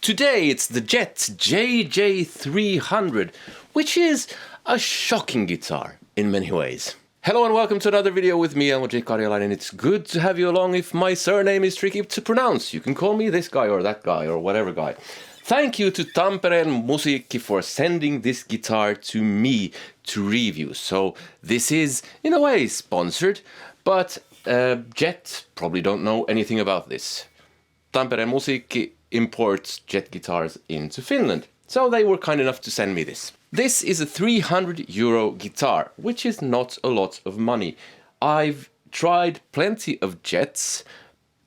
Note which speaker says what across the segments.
Speaker 1: Today it's the Jet JJ-300, which is a shocking guitar in many ways. Hello and welcome to another video with me, Elmo J. Karjalainen, and it's good to have you along. If my surname is tricky to pronounce, you can call me this guy or that guy or whatever guy. Thank you to Tampereen musiikki for sending this guitar to me to review. So this is, in a way, sponsored, but Jet probably don't know anything about this. Tampereen musiikki imports Jet guitars into Finland, so they were kind enough to send me this. This is a €300 guitar, which is not a lot of money. I've tried plenty of Jets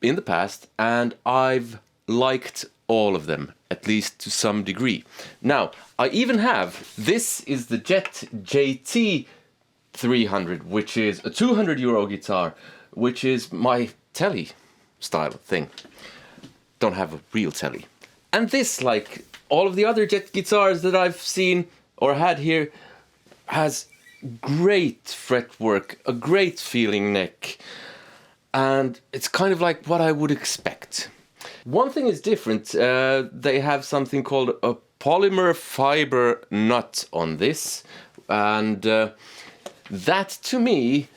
Speaker 1: in the past, and I've liked all of them, at least to some degree. Now, I even have, this is the Jet JT-300, which is a €200 guitar, which is my telly style thing. Don't have a real telly. And this, like all of the other Jet guitars that I've seen or had here, has great fretwork, a great feeling neck, and it's kind of like what I would expect. One thing is different. They have something called a polymer fiber nut on this, and that to me,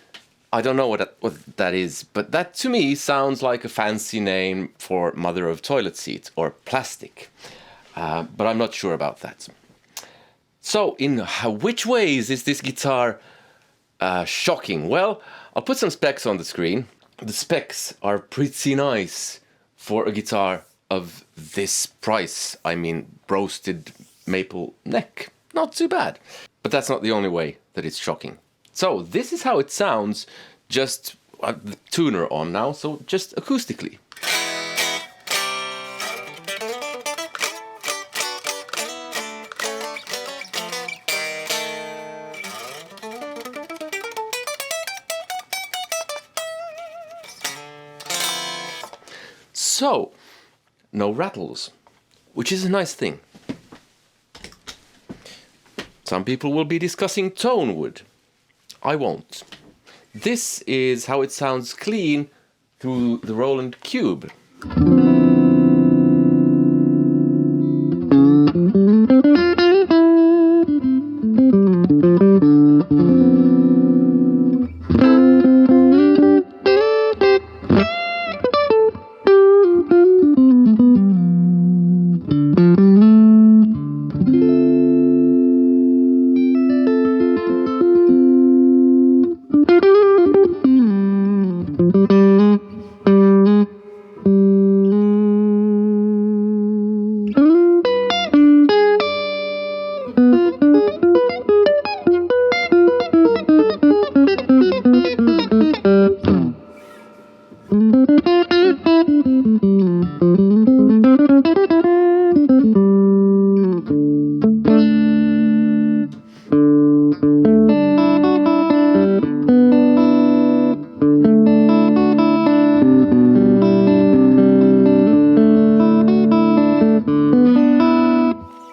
Speaker 1: I don't know what that is, but that to me sounds like a fancy name for mother of toilet seat or plastic, but I'm not sure about that. So in which ways is this guitar shocking? Well, I'll put some specs on the screen. The specs are pretty nice for a guitar of this price. I mean, roasted maple neck, not too bad. But that's not the only way that it's shocking. So this is how it sounds, just the tuner on now, so just acoustically. So, no rattles, which is a nice thing. Some people will be discussing tone wood. I won't. This is how it sounds clean through the Roland Cube.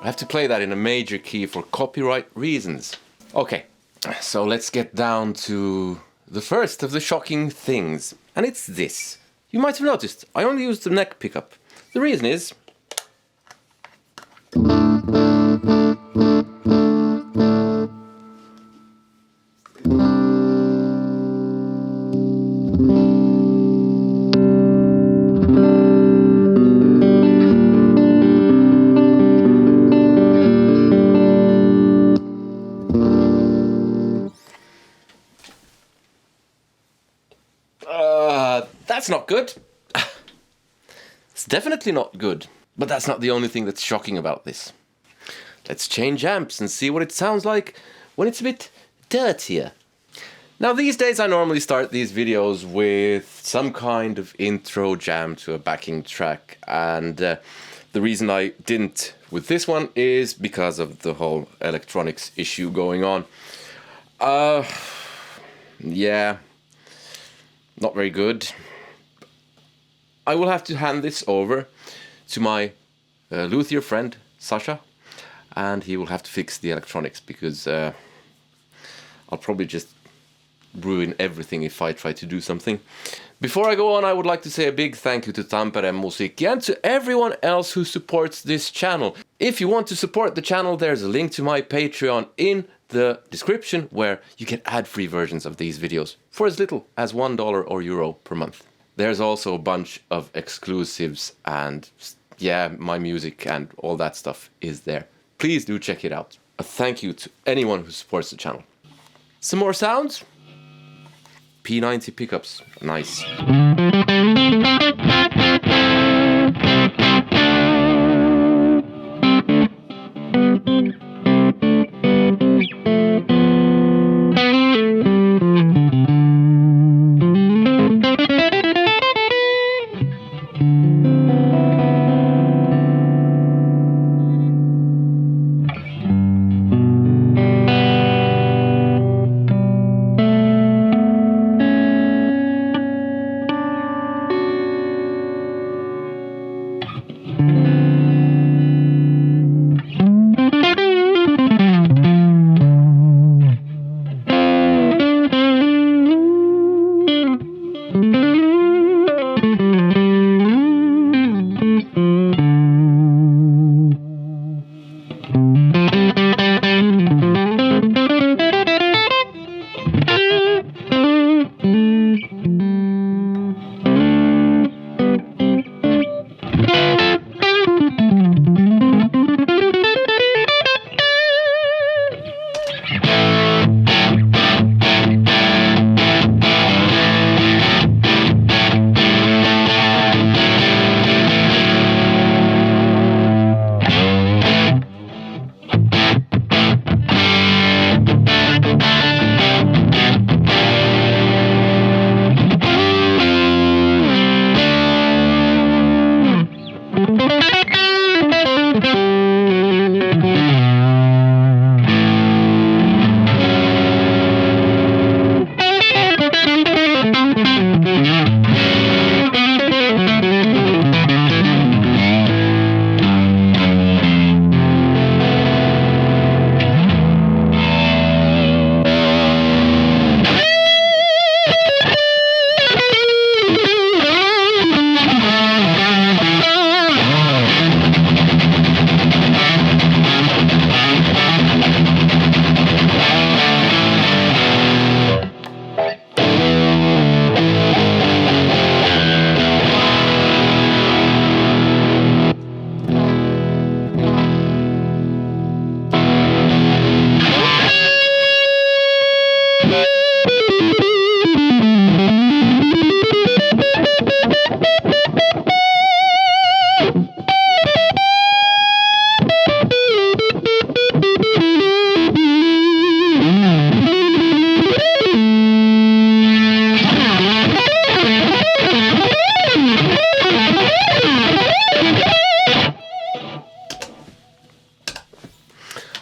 Speaker 1: I have to play that in a major key for copyright reasons. Okay, so let's get down to the first of the shocking things, and it's this. You might have noticed, I only used the neck pickup. The reason is that's not good. It's definitely not good. But that's not the only thing that's shocking about this. Let's change amps and see what it sounds like when it's a bit dirtier. Now these days I normally start these videos with some kind of intro jam to a backing track, and the reason I didn't with this one is because of the whole electronics issue going on. Yeah, not very good. I will have to hand this over to my luthier friend, Sasha, and he will have to fix the electronics, because I'll probably just ruin everything if I try to do something. Before I go on, I would like to say a big thank you to Tampereen musiikki and to everyone else who supports this channel. If you want to support the channel, there's a link to my Patreon in the description where you can add free versions of these videos for as little as $1 or euro per month. There's also a bunch of exclusives and yeah, my music and all that stuff is there. Please do check it out. A thank you to anyone who supports the channel. Some more sounds? P90 pickups, nice.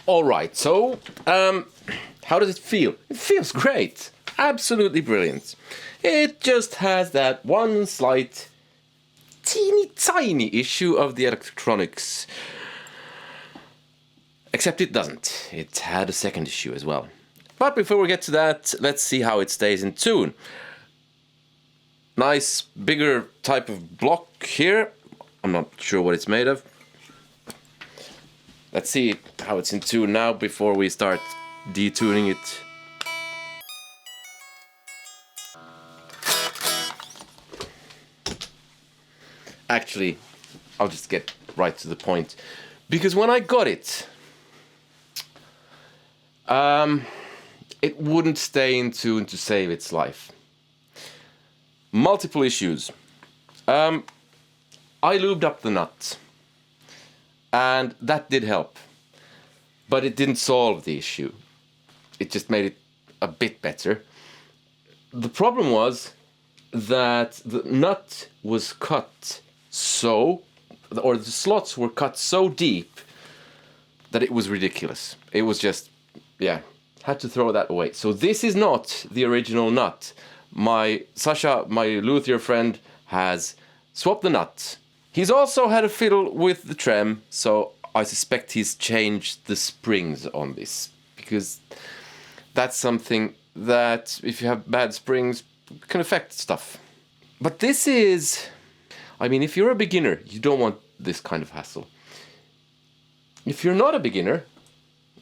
Speaker 1: Alright, so how does it feel? It feels great. Absolutely brilliant. It just has that one slight, teeny tiny issue of the electronics. Except it doesn't. It had a second issue as well. But before we get to that, let's see how it stays in tune. Nice, bigger type of block here. I'm not sure what it's made of. Let's see how it's in tune now before we start detuning it. Actually, I'll just get right to the point. Because when I got it, it wouldn't stay in tune to save its life. Multiple issues. I lubed up the nut. And that did help. But it didn't solve the issue. It just made it a bit better. The problem was that the nut was cut so, or the slots were cut so deep that it was ridiculous. It was just, yeah, had to throw that away. So this is not the original nut. Sasha, my luthier friend, has swapped the nut. He's also had a fiddle with the trem, so I suspect he's changed the springs on this, because that's something that if you have bad springs, can affect stuff. But this is, I mean, if you're a beginner, you don't want this kind of hassle. If you're not a beginner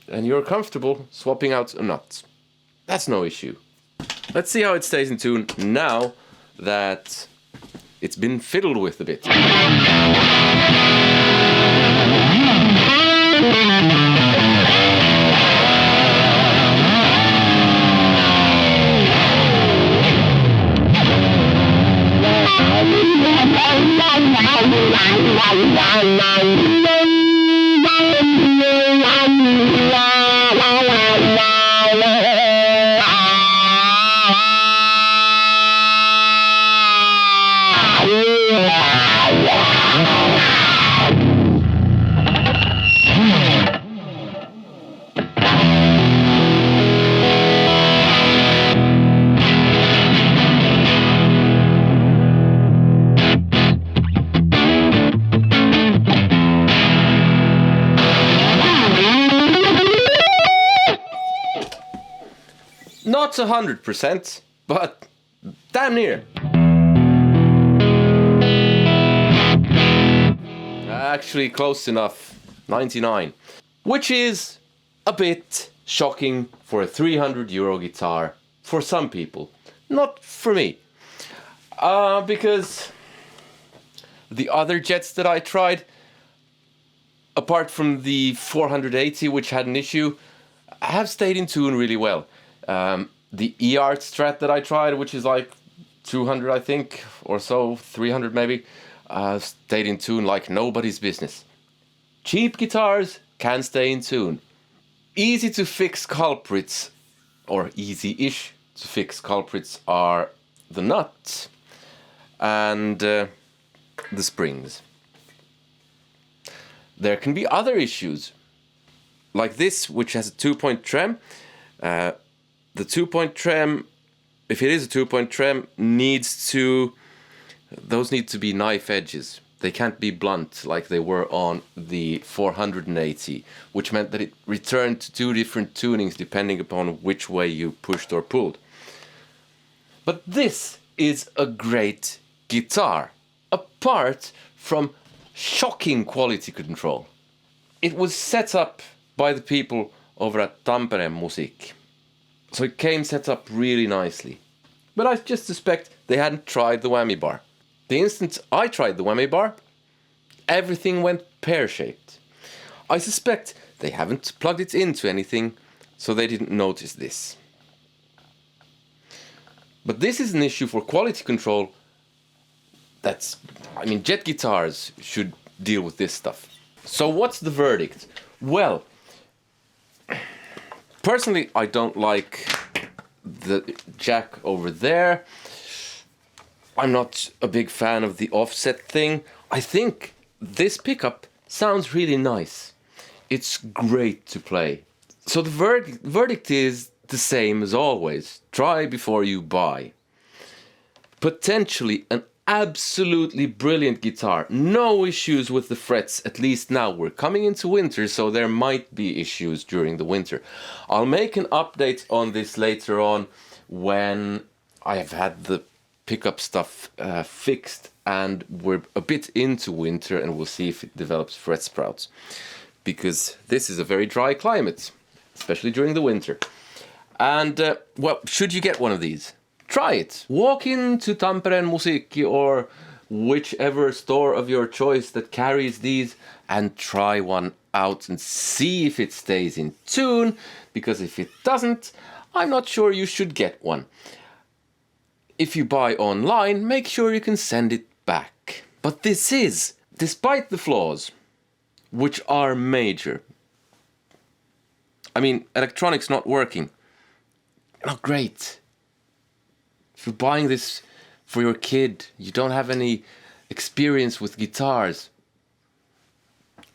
Speaker 1: and you're comfortable swapping out a nut, that's no issue. Let's see how it stays in tune now that it's been fiddled with a bit. Not 100%, but damn near. Actually close enough, 99. Which is a bit shocking for a 300 euro guitar for some people. Not for me. Because the other Jets that I tried, apart from the 480 which had an issue, have stayed in tune really well. The E-Art Strat that I tried, which is like 200 I think, or so, 300 maybe, stayed in tune like nobody's business. Cheap guitars can stay in tune. Easy to fix culprits, or easy-ish to fix culprits, are the nuts and the springs. There can be other issues, like this, which has a 2-point trem. The 2-point trem, if it is a 2-point trem, those need to be knife edges. They can't be blunt like they were on the 480, which meant that it returned to two different tunings depending upon which way you pushed or pulled. But this is a great guitar, apart from shocking quality control. It was set up by the people over at Tampereen musiikki. So it came set up really nicely. But I just suspect they hadn't tried the whammy bar. The instant I tried the whammy bar, everything went pear-shaped. I suspect they haven't plugged it into anything, so they didn't notice this. But this is an issue for quality control. Jet guitars should deal with this stuff. So what's the verdict? Well, personally, I don't like the jack over there. I'm not a big fan of the offset thing. I think this pickup sounds really nice. It's great to play. So the verdict is the same as always. Try before you buy. Potentially an absolutely brilliant guitar. No issues with the frets, at least now. We're coming into winter, so there might be issues during the winter. I'll make an update on this later on when I have had the pickup stuff fixed and we're a bit into winter, and we'll see if it develops fret sprouts. Because this is a very dry climate, especially during the winter. And, well, should you get one of these? Try it. Walk into Tampereen musiikki or whichever store of your choice that carries these and try one out and see if it stays in tune, because if it doesn't, I'm not sure you should get one. If you buy online, make sure you can send it back. But this is, despite the flaws, which are major. Electronics not working. Not great. If you're buying this for your kid, you don't have any experience with guitars,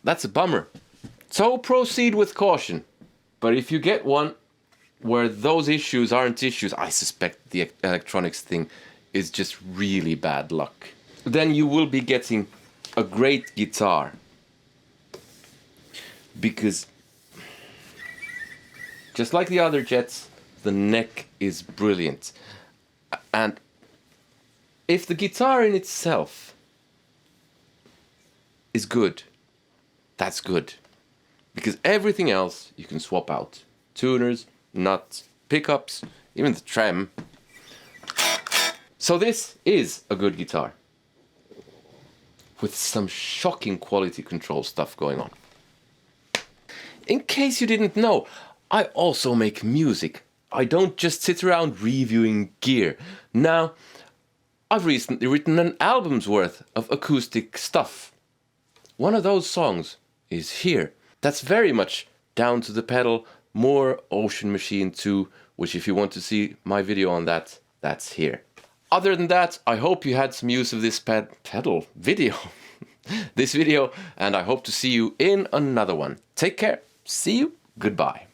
Speaker 1: that's a bummer. So proceed with caution. But if you get one where those issues aren't issues, I suspect the electronics thing is just really bad luck. Then you will be getting a great guitar. Because just like the other Jets, the neck is brilliant. And if the guitar in itself is good, that's good. Because everything else you can swap out. Tuners, nuts, pickups, even the trem. So this is a good guitar. With some shocking quality control stuff going on. In case you didn't know, I also make music. I don't just sit around reviewing gear. Now, I've recently written an album's worth of acoustic stuff. One of those songs is here. That's very much down to the pedal, more Ocean Machine 2, which if you want to see my video on that, that's here. Other than that, I hope you had some use of this this video, and I hope to see you in another one. Take care, see you, goodbye.